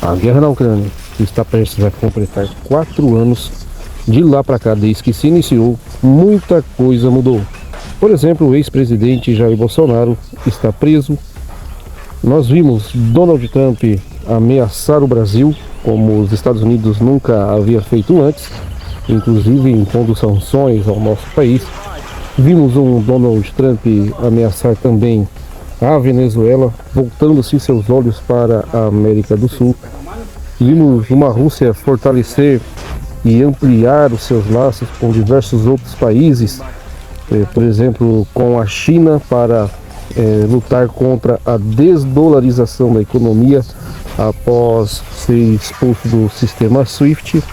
A guerra na Ucrânia está prestes a completar 4 anos. De lá para cá, desde que se iniciou, muita coisa mudou. Por exemplo, o ex-presidente Jair Bolsonaro está preso. Nós vimos Donald Trump ameaçar o Brasil, como os Estados Unidos nunca havia feito antes, inclusive impondo sanções ao nosso país. Vimos um Donald Trump ameaçar também a Venezuela, voltando-se seus olhos para a América do Sul. Vimos uma Rússia fortalecer e ampliar os seus laços com diversos outros países, por exemplo, com a China, para lutar contra a desdolarização da economia após ser expulso do sistema SWIFT.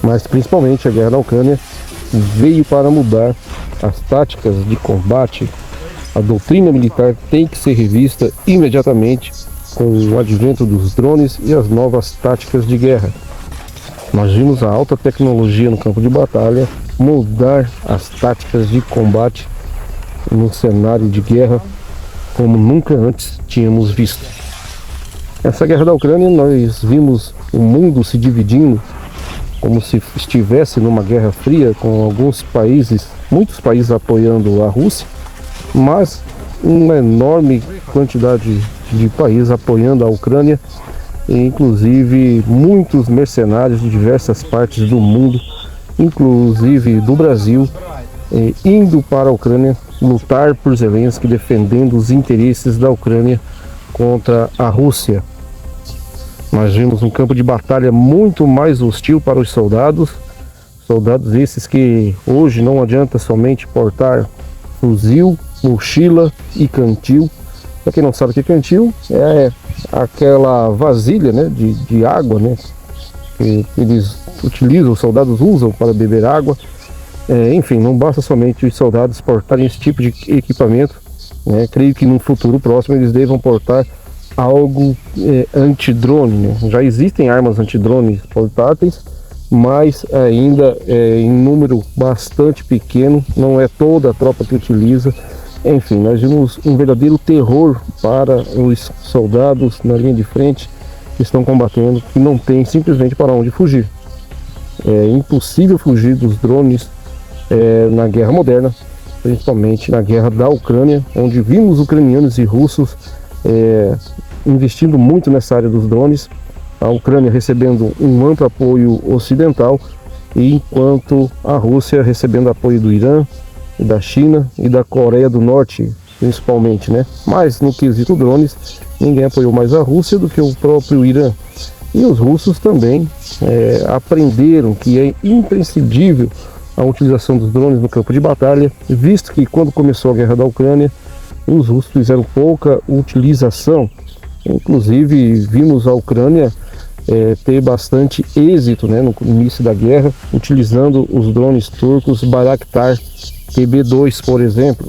Mas principalmente a guerra na Ucrânia veio para mudar as táticas de combate. A doutrina militar tem que ser revista imediatamente com o advento dos drones e as novas táticas de guerra. Nós vimos a alta tecnologia no campo de batalha mudar as táticas de combate no cenário de guerra como nunca antes tínhamos visto. Essa guerra da Ucrânia, nós vimos o mundo se dividindo como se estivesse numa guerra fria, com alguns países, muitos países apoiando a Rússia, mas uma enorme quantidade de países apoiando a Ucrânia, inclusive muitos mercenários de diversas partes do mundo, inclusive do Brasil, indo para a Ucrânia lutar por Zelensky, defendendo os interesses da Ucrânia contra a Rússia. Nós vimos um campo de batalha muito mais hostil para os soldados esses que hoje não adianta somente portar fuzil, mochila e cantil. Para quem não sabe o que é cantil, é aquela vasilha, né, de água, né, que eles utilizam, os soldados usam para beber água. Enfim, não basta somente os soldados portarem esse tipo de equipamento, né? Creio que no futuro próximo eles devam portar algo antidrone, né? Já existem armas antidrones portáteis, mas ainda em número bastante pequeno, não é toda a tropa que utiliza. Enfim, nós vimos um verdadeiro terror para os soldados na linha de frente que estão combatendo, que não tem simplesmente para onde fugir. É impossível fugir dos drones na guerra moderna, principalmente na guerra da Ucrânia, onde vimos ucranianos e russos investindo muito nessa área dos drones, a Ucrânia recebendo um amplo apoio ocidental, enquanto a Rússia recebendo apoio do Irã, da China e da Coreia do Norte, principalmente, né? Mas no quesito drones, ninguém apoiou mais a Rússia do que o próprio Irã. E os russos também aprenderam que é imprescindível a utilização dos drones no campo de batalha, visto que quando começou a guerra da Ucrânia, os russos fizeram pouca utilização. Inclusive, vimos a Ucrânia ter bastante êxito, né, no início da guerra, utilizando os drones turcos Bayraktar TB2, por exemplo.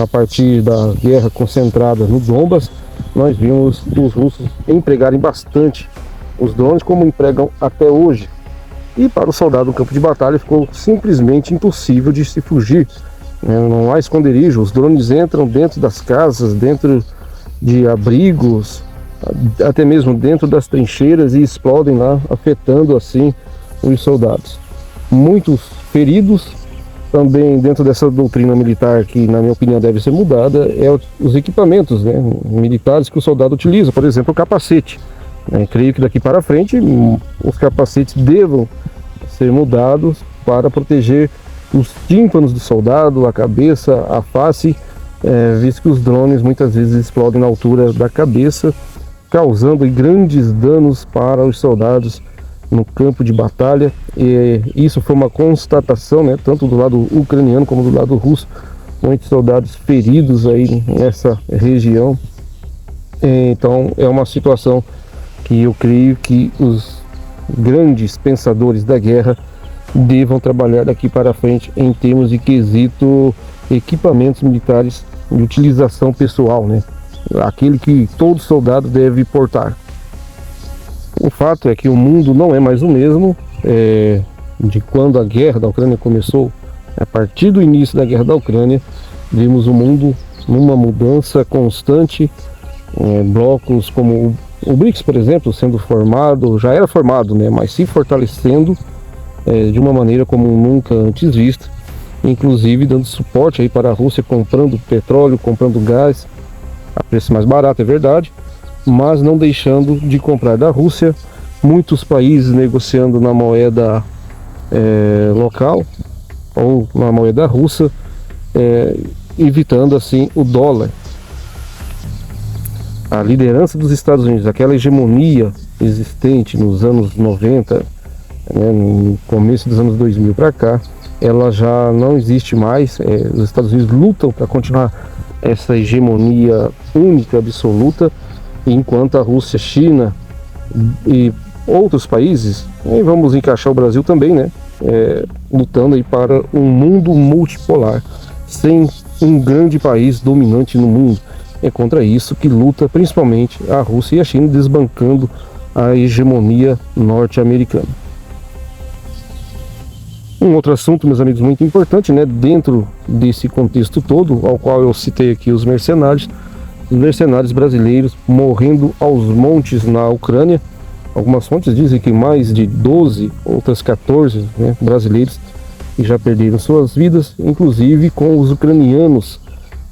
A partir da guerra concentrada no Donbas, nós vimos os russos empregarem bastante os drones, como empregam até hoje. E para o soldado no campo de batalha ficou simplesmente impossível de se fugir. Não há esconderijo, os drones entram dentro das casas, dentro de abrigos, até mesmo dentro das trincheiras, e explodem lá, afetando assim os soldados. Muitos feridos. Também dentro dessa doutrina militar, que na minha opinião deve ser mudada, os equipamentos, né, militares que o soldado utiliza, por exemplo o capacete. Creio que daqui para frente os capacetes devam ser mudados para proteger os tímpanos do soldado, a cabeça, a face, visto que os drones muitas vezes explodem na altura da cabeça, causando grandes danos para os soldados no campo de batalha. E isso foi uma constatação, né, tanto do lado ucraniano como do lado russo, muitos soldados feridos aí nessa região. Então é uma situação que eu creio que os grandes pensadores da guerra devam trabalhar daqui para frente em termos de quesito equipamentos militares de utilização pessoal, né? Aquele que todo soldado deve portar. O fato é que o mundo não é mais o mesmo de quando a guerra da Ucrânia começou. A partir do início da guerra da Ucrânia, vimos o mundo numa mudança constante, blocos como o BRICS, por exemplo, sendo formado, já era formado, né, mas se fortalecendo de uma maneira como nunca antes vista, inclusive dando suporte aí para a Rússia, comprando petróleo, comprando gás a preço mais barato, é verdade, mas não deixando de comprar da Rússia. Muitos países negociando na moeda local ou na moeda russa, evitando assim o dólar. A liderança dos Estados Unidos, aquela hegemonia existente nos anos 90, né, no começo dos anos 2000 para cá, ela já não existe mais. Os Estados Unidos lutam para continuar essa hegemonia única, absoluta, enquanto a Rússia, China e outros países, e vamos encaixar o Brasil também, né, lutando aí para um mundo multipolar, sem um grande país dominante no mundo. É contra isso que luta principalmente a Rússia e a China, desbancando a hegemonia norte-americana. Um outro assunto, meus amigos, muito importante, né, dentro desse contexto todo, ao qual eu citei aqui os mercenários brasileiros morrendo aos montes na Ucrânia. Algumas fontes dizem que mais de 12, outras 14, né, brasileiros que já perderam suas vidas, inclusive com os ucranianos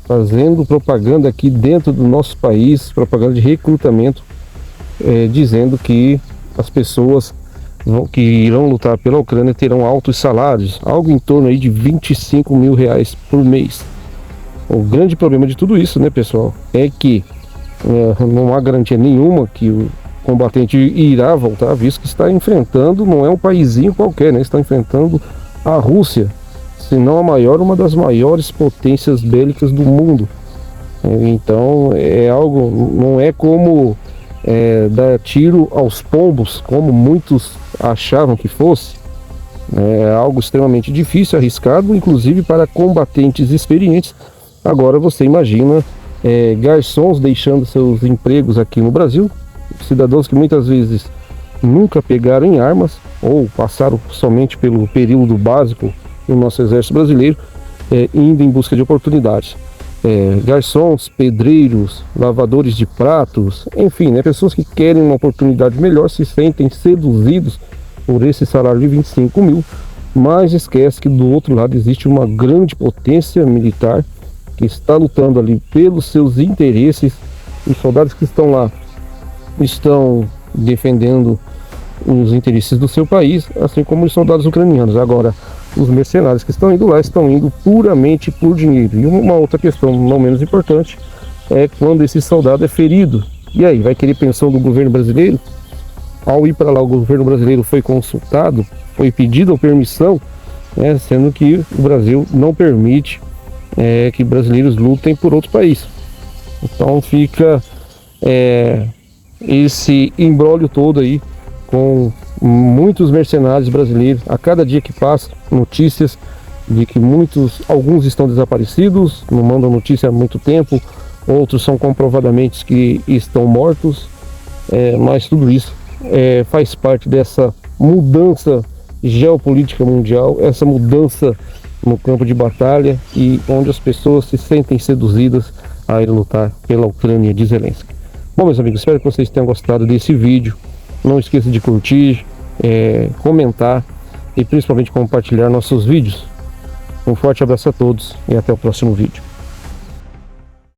fazendo propaganda aqui dentro do nosso país, propaganda de recrutamento, dizendo que as pessoas que irão lutar pela Ucrânia terão altos salários, algo em torno aí de 25 mil reais por mês. O grande problema de tudo isso, né, pessoal, é que não há garantia nenhuma que o combatente irá voltar, visto que está enfrentando, não é um paísinho qualquer, né, está enfrentando a Rússia, se não a maior, uma das maiores potências bélicas do mundo. Então é algo, não é como dar tiro aos pombos, como muitos achavam que fosse. É algo extremamente difícil, arriscado, inclusive para combatentes experientes. Agora você imagina garçons deixando seus empregos aqui no Brasil, cidadãos que muitas vezes nunca pegaram em armas ou passaram somente pelo período básico no nosso exército brasileiro, indo em busca de oportunidades. Garçons, pedreiros, lavadores de pratos, enfim, né, pessoas que querem uma oportunidade melhor, se sentem seduzidos por esse salário de 25 mil, mas esquece que do outro lado existe uma grande potência militar que está lutando ali pelos seus interesses. Os soldados que estão lá estão defendendo os interesses do seu país, assim como os soldados ucranianos. Agora, os mercenários que estão indo lá estão indo puramente por dinheiro. E uma outra questão não menos importante é quando esse soldado é ferido. E aí, vai querer pensão do governo brasileiro? Ao ir para lá, o governo brasileiro foi consultado, foi pedido a permissão, né, sendo que o Brasil não permite que brasileiros lutem por outro país. Então fica esse imbróglio todo aí, com muitos mercenários brasileiros. A cada dia que passa, notícias de que alguns estão desaparecidos, não mandam notícia há muito tempo, outros são comprovadamente que estão mortos, mas tudo isso faz parte dessa mudança geopolítica mundial, essa mudança no campo de batalha, e onde as pessoas se sentem seduzidas a ir lutar pela Ucrânia de Zelensky. Bom, meus amigos, espero que vocês tenham gostado desse vídeo. Não esqueça de curtir, comentar e principalmente compartilhar nossos vídeos. Um forte abraço a todos e até o próximo vídeo.